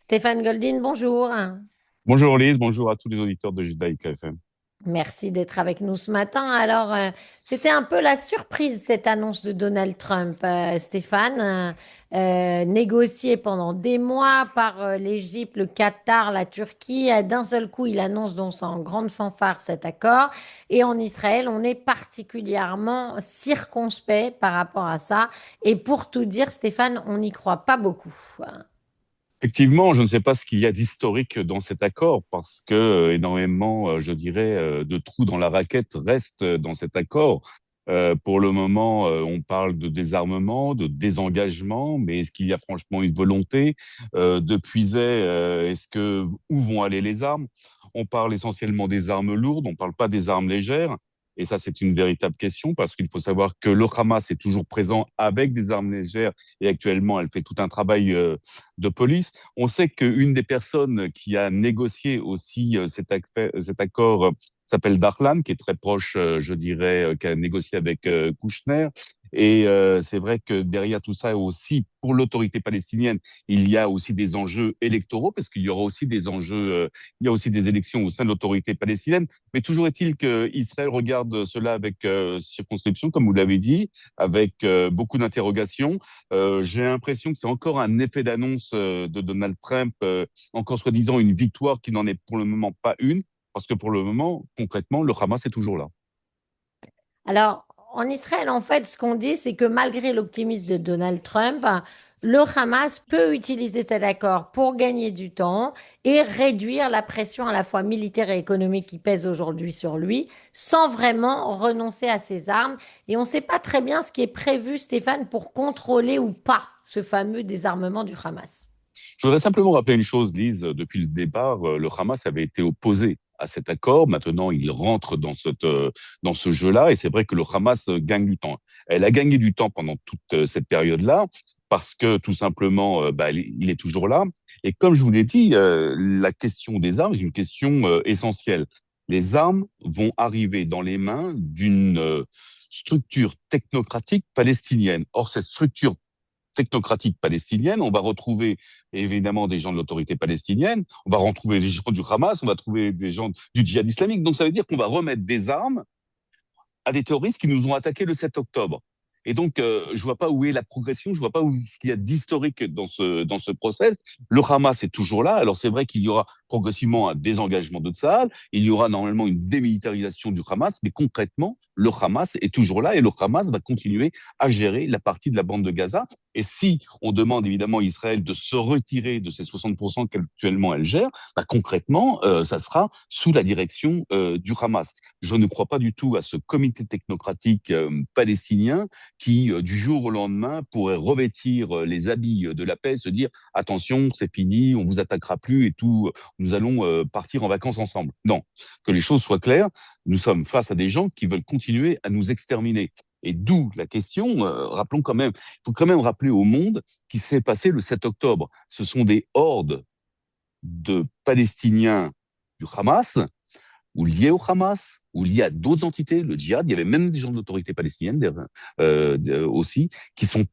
Stéphane Goldin, bonjour. Bonjour Lise, bonjour à tous les auditeurs de Judaïka FM. Merci d'être avec nous ce matin. C'était un peu la surprise, cette annonce de Donald Trump, Stéphane, négociée pendant des mois par l'Égypte, le Qatar, la Turquie. D'un seul coup, il annonce donc en grande fanfare cet accord. Et en Israël, on est particulièrement circonspect par rapport à ça. Et pour tout dire, Stéphane, on n'y croit pas beaucoup. Effectivement, je ne sais pas ce qu'il y a d'historique dans cet accord parce que énormément, je dirais, de trous dans la raquette restent dans cet accord. Pour le moment, on parle de désarmement, de désengagement, mais est-ce qu'il y a franchement une volonté de puiser est-ce que où vont aller les armes? On parle essentiellement des armes lourdes, on ne parle pas des armes légères. Et ça, c'est une véritable question parce qu'il faut savoir que le Hamas est toujours présent avec des armes légères et actuellement, elle fait tout un travail de police. On sait qu'une des personnes qui a négocié aussi cet accord s'appelle Darlan, qui est très proche, je dirais, qui a négocié avec Kouchner. Et c'est vrai que derrière tout ça aussi, pour l'autorité palestinienne, il y a aussi des enjeux électoraux, parce qu'il y aura aussi des enjeux, il y a aussi des élections au sein de l'autorité palestinienne. Mais toujours est-il qu'Israël regarde cela avec circonscription, comme vous l'avez dit, avec beaucoup d'interrogations. J'ai l'impression que c'est encore un effet d'annonce de Donald Trump, encore soi-disant une victoire qui n'en est pour le moment pas une, parce que pour le moment, concrètement, le Hamas est toujours là. Alors, en Israël, en fait, ce qu'on dit, c'est que malgré l'optimisme de Donald Trump, le Hamas peut utiliser cet accord pour gagner du temps et réduire la pression à la fois militaire et économique qui pèse aujourd'hui sur lui, sans vraiment renoncer à ses armes. Et on ne sait pas très bien ce qui est prévu, Stéphane, pour contrôler ou pas ce fameux désarmement du Hamas. Je voudrais simplement rappeler une chose, Lise. Depuis le départ, le Hamas avait été opposé à cet accord. Maintenant, il rentre dans ce jeu-là. Et c'est vrai que le Hamas gagne du temps. Elle a gagné du temps pendant toute cette période-là parce que tout simplement, il est toujours là. Et comme je vous l'ai dit, la question des armes est une question essentielle. Les armes vont arriver dans les mains d'une structure technocratique palestinienne. Or, cette structure technocratique palestinienne. On va retrouver évidemment des gens de l'autorité palestinienne, on va retrouver des gens du Hamas, on va trouver des gens du djihad islamique. Donc ça veut dire qu'on va remettre des armes à des terroristes qui nous ont attaqués le 7 octobre. Et donc, je vois pas où est la progression, je vois pas où ce qu'il y a d'historique dans ce process. Le Hamas est toujours là. Alors, c'est vrai qu'il y aura progressivement un désengagement de Tsahal, il y aura normalement une démilitarisation du Hamas, mais concrètement, le Hamas est toujours là et le Hamas va continuer à gérer la partie de la bande de Gaza. Et si on demande évidemment à Israël de se retirer de ces 60% qu'actuellement elle gère, bah, concrètement, ça sera sous la direction du Hamas. Je ne crois pas du tout à ce comité technocratique palestinien qui, du jour au lendemain, pourrait revêtir les habits de la paix, se dire attention, c'est fini, on vous attaquera plus et tout, nous allons partir en vacances ensemble. Non, que les choses soient claires, nous sommes face à des gens qui veulent continuer à nous exterminer. Et d'où la question, rappelons quand même, il faut quand même rappeler au monde qui s'est passé le 7 octobre. Ce sont des hordes de Palestiniens du Hamas ou liés au Hamas, ou liés à d'autres entités, le djihad. Il y avait même des gens de l'autorité palestinienne aussi, qui sont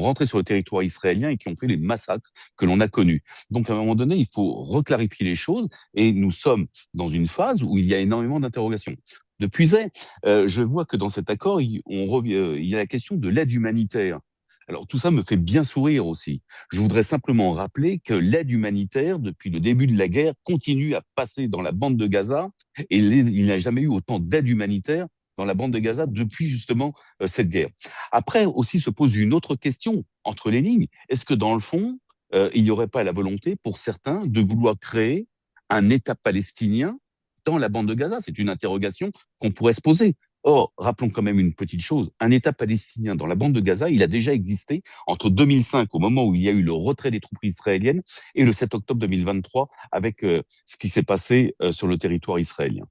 rentrés sur le territoire israélien et qui ont fait les massacres que l'on a connus. Donc, à un moment donné, il faut reclarifier les choses et nous sommes dans une phase où il y a énormément d'interrogations. Depuis, je vois que dans cet accord, il y a la question de l'aide humanitaire. Alors tout ça me fait bien sourire aussi. Je voudrais simplement rappeler que l'aide humanitaire, depuis le début de la guerre, continue à passer dans la bande de Gaza et il n'y a jamais eu autant d'aide humanitaire dans la bande de Gaza depuis justement cette guerre. Après aussi se pose une autre question entre les lignes. Est-ce que dans le fond, il n'y aurait pas la volonté pour certains de vouloir créer un État palestinien dans la bande de Gaza? C'est une interrogation qu'on pourrait se poser. Or, rappelons quand même une petite chose, un État palestinien dans la bande de Gaza, il a déjà existé entre 2005, au moment où il y a eu le retrait des troupes israéliennes, et le 7 octobre 2023, avec ce qui s'est passé sur le territoire israélien.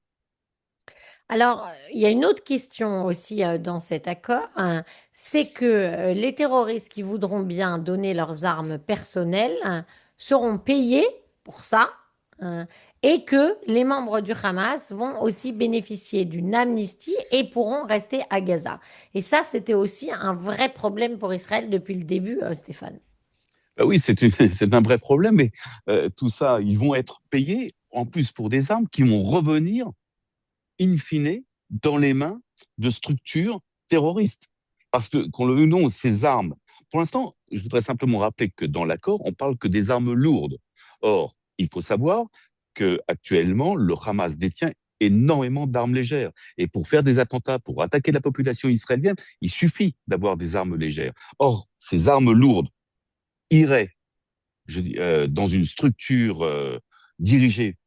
Alors, il y a une autre question aussi dans cet accord, hein, c'est que les terroristes qui voudront bien donner leurs armes personnelles seront payés pour ça, hein, et que les membres du Hamas vont aussi bénéficier d'une amnistie et pourront rester à Gaza. Et ça, c'était aussi un vrai problème pour Israël depuis le début, Stéphane. Bah oui, c'est un vrai problème, mais tout ça, ils vont être payés en plus pour des armes qui vont revenir in fine dans les mains de structures terroristes. Parce que, qu'on le veuille ou non, ces armes, pour l'instant, je voudrais simplement rappeler que dans l'accord, on parle que des armes lourdes. Or, il faut savoir que actuellement, le Hamas détient énormément d'armes légères. Et pour faire des attentats, pour attaquer la population israélienne, il suffit d'avoir des armes légères. Or, ces armes lourdes iraient dans une structure dirigée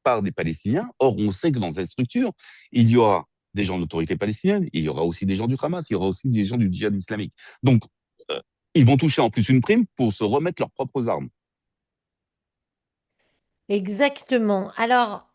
par des Palestiniens. Or, on sait que dans cette structure, il y aura des gens de l'autorité palestinienne, il y aura aussi des gens du Hamas, il y aura aussi des gens du djihad islamique. Donc, euh, ils vont toucher en plus une prime pour se remettre leurs propres armes. Exactement. Alors,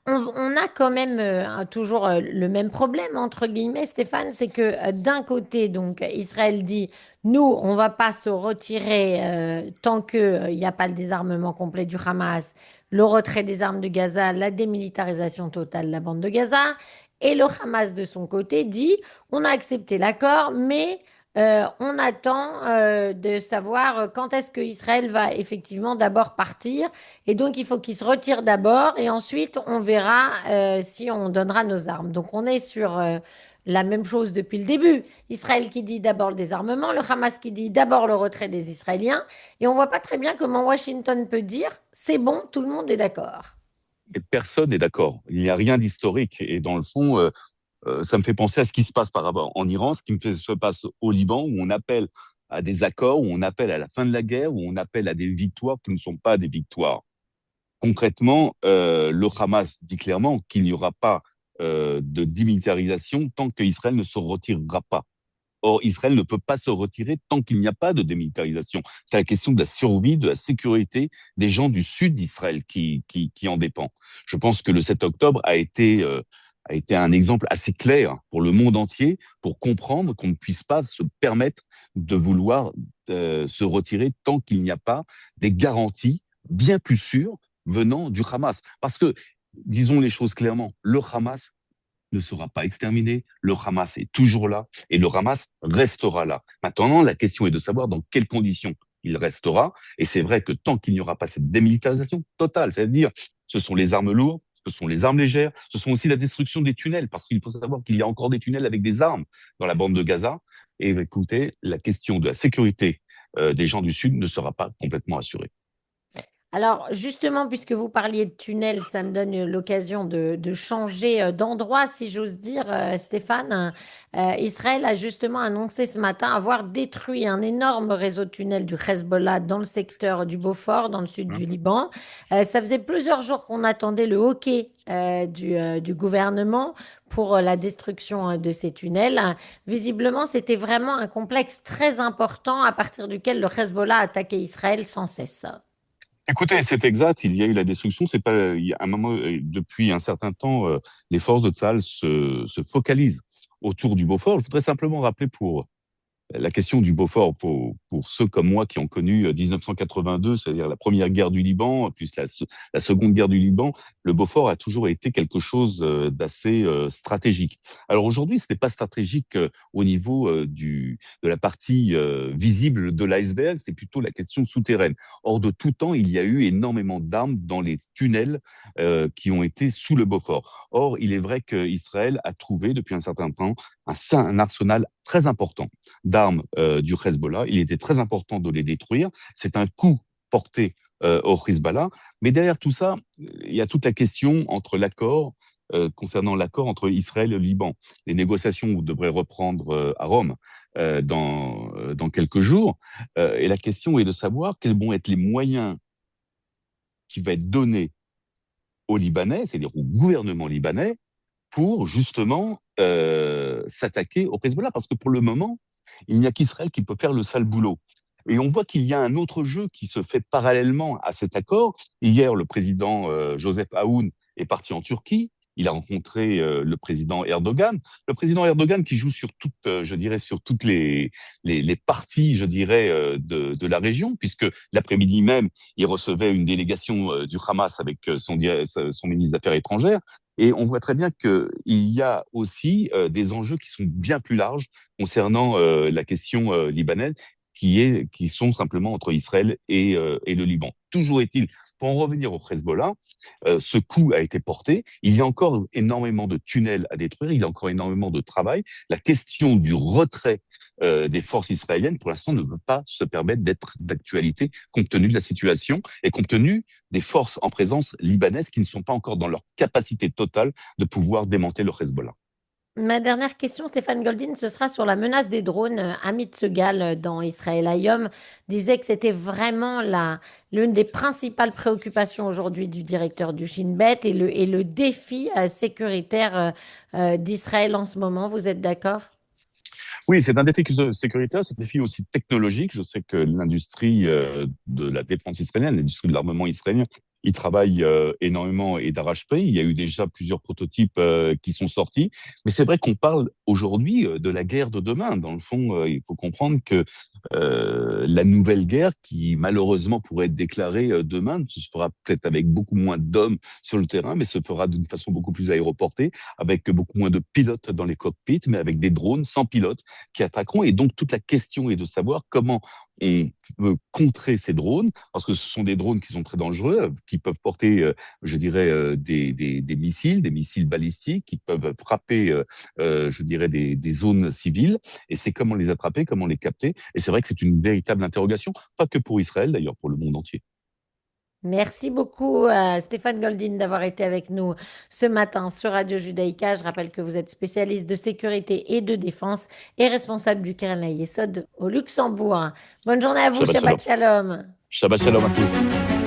on a quand même toujours le même problème, entre guillemets, Stéphane, c'est que d'un côté, donc, Israël dit, nous, on va pas se retirer tant qu'il n'y a pas le désarmement complet du Hamas, le retrait des armes de Gaza, la démilitarisation totale de la bande de Gaza. Et le Hamas, de son côté, dit, on a accepté l'accord, mais on attend de savoir quand est-ce que Israël va effectivement d'abord partir. Et donc, il faut qu'il se retire d'abord et ensuite, on verra si on donnera nos armes. Donc, on est sur la même chose depuis le début. Israël qui dit d'abord le désarmement, le Hamas qui dit d'abord le retrait des Israéliens. Et on voit pas très bien comment Washington peut dire, c'est bon, tout le monde est d'accord. Et personne n'est d'accord. Il n'y a rien d'historique. Et dans le fond, ça me fait penser à ce qui se passe par rapport en Iran, ce qui se passe au Liban, où on appelle à des accords, où on appelle à la fin de la guerre, où on appelle à des victoires qui ne sont pas des victoires. Concrètement, le Hamas dit clairement qu'il n'y aura pas de démilitarisation tant qu'Israël ne se retirera pas. Or, Israël ne peut pas se retirer tant qu'il n'y a pas de démilitarisation. C'est la question de la survie, de la sécurité des gens du sud d'Israël qui en dépend. Je pense que le 7 octobre a été un exemple assez clair pour le monde entier pour comprendre qu'on ne puisse pas se permettre de vouloir se retirer tant qu'il n'y a pas des garanties bien plus sûres venant du Hamas. Parce que, disons les choses clairement, le Hamas ne sera pas exterminé, le Hamas est toujours là et le Hamas restera là. Maintenant, la question est de savoir dans quelles conditions il restera. Et c'est vrai que tant qu'il n'y aura pas cette démilitarisation totale, c'est-à-dire ce sont les armes lourdes, ce sont les armes légères, ce sont aussi la destruction des tunnels, parce qu'il faut savoir qu'il y a encore des tunnels avec des armes dans la bande de Gaza. Et écoutez, la question de la sécurité des gens du Sud ne sera pas complètement assurée. Alors, justement, puisque vous parliez de tunnels, ça me donne l'occasion de changer d'endroit, si j'ose dire, Stéphane. Israël a justement annoncé ce matin avoir détruit un énorme réseau de tunnels du Hezbollah dans le secteur du Beaufort, dans le sud du Liban. Ça faisait plusieurs jours qu'on attendait le hockey du gouvernement pour la destruction de ces tunnels. Visiblement, c'était vraiment un complexe très important à partir duquel le Hezbollah attaquait Israël sans cesse. Écoutez, c'est exact, il y a eu la destruction. C'est pas, il y a un moment, depuis un certain temps, les forces de Tsahal se focalisent autour du Beaufort. Je voudrais simplement rappeler pour la question du Beaufort, pour ceux comme moi qui ont connu 1982, c'est-à-dire la première guerre du Liban, puis la seconde guerre du Liban, le Beaufort a toujours été quelque chose d'assez stratégique. Alors aujourd'hui, ce n'est pas stratégique au niveau de la partie visible de l'iceberg, c'est plutôt la question souterraine. Or, de tout temps, il y a eu énormément d'armes dans les tunnels qui ont été sous le Beaufort. Or, il est vrai qu'Israël a trouvé depuis un certain temps un arsenal très important d'armes du Hezbollah. Il était très important de les détruire. C'est un coup porté au Hezbollah. Mais derrière tout ça, il y a toute la question entre l'accord concernant l'accord entre Israël et le Liban. Les négociations devraient reprendre à Rome dans quelques jours. Et la question est de savoir quels vont être les moyens qui vont être donnés aux Libanais, c'est-à-dire au gouvernement libanais, pour justement s'attaquer au Hezbollah. Parce que pour le moment, il n'y a qu'Israël qui peut faire le sale boulot. Et on voit qu'il y a un autre jeu qui se fait parallèlement à cet accord. Hier, le président Joseph Aoun est parti en Turquie. Il a rencontré le président Erdogan. Le président Erdogan qui joue sur toutes, je dirais, sur toutes les parties, je dirais, de la région, puisque l'après-midi même, il recevait une délégation du Hamas avec son ministre des Affaires étrangères. Et on voit très bien qu'il y a aussi des enjeux qui sont bien plus larges concernant la question libanaise, qui sont simplement entre Israël et le Liban. Toujours est-il, pour en revenir au Hezbollah, ce coup a été porté. Il y a encore énormément de tunnels à détruire, il y a encore énormément de travail. La question du retrait des forces israéliennes, pour l'instant, ne peut pas se permettre d'être d'actualité compte tenu de la situation et compte tenu des forces en présence libanaises qui ne sont pas encore dans leur capacité totale de pouvoir démanteler le Hezbollah. Ma dernière question, Stéphane Goldin, ce sera sur la menace des drones. Amit Segal, dans Israël Hayom, disait que c'était vraiment l'une des principales préoccupations aujourd'hui du directeur du Shin Bet et le défi sécuritaire d'Israël en ce moment. Vous êtes d'accord? Oui, c'est un défi sécuritaire, c'est un défi aussi technologique. Je sais que l'industrie de la défense israélienne, l'industrie de l'armement israélien, il travaille énormément et d'arrache-pied. Il y a eu déjà plusieurs prototypes qui sont sortis. Mais c'est vrai qu'on parle aujourd'hui de la guerre de demain. Dans le fond, il faut comprendre que la nouvelle guerre, qui malheureusement pourrait être déclarée demain, se fera peut-être avec beaucoup moins d'hommes sur le terrain, mais se fera d'une façon beaucoup plus aéroportée, avec beaucoup moins de pilotes dans les cockpits, mais avec des drones sans pilote qui attaqueront. Et donc, toute la question est de savoir comment on peut contrer ces drones, parce que ce sont des drones qui sont très dangereux, qui peuvent porter, je dirais, des missiles balistiques, qui peuvent frapper, je dirais, des zones civiles. Et c'est comment les attraper, comment les capter. Et c'est vrai que c'est une véritable interrogation, pas que pour Israël, d'ailleurs, pour le monde entier. Merci beaucoup, Stéphane Goldin, d'avoir été avec nous ce matin sur Radio Judaïka. Je rappelle que vous êtes spécialiste de sécurité et de défense et responsable du Keren Yesod au Luxembourg. Bonne journée à vous, Shabbat shalom. Shabbat Shalom. Shabbat shalom à tous.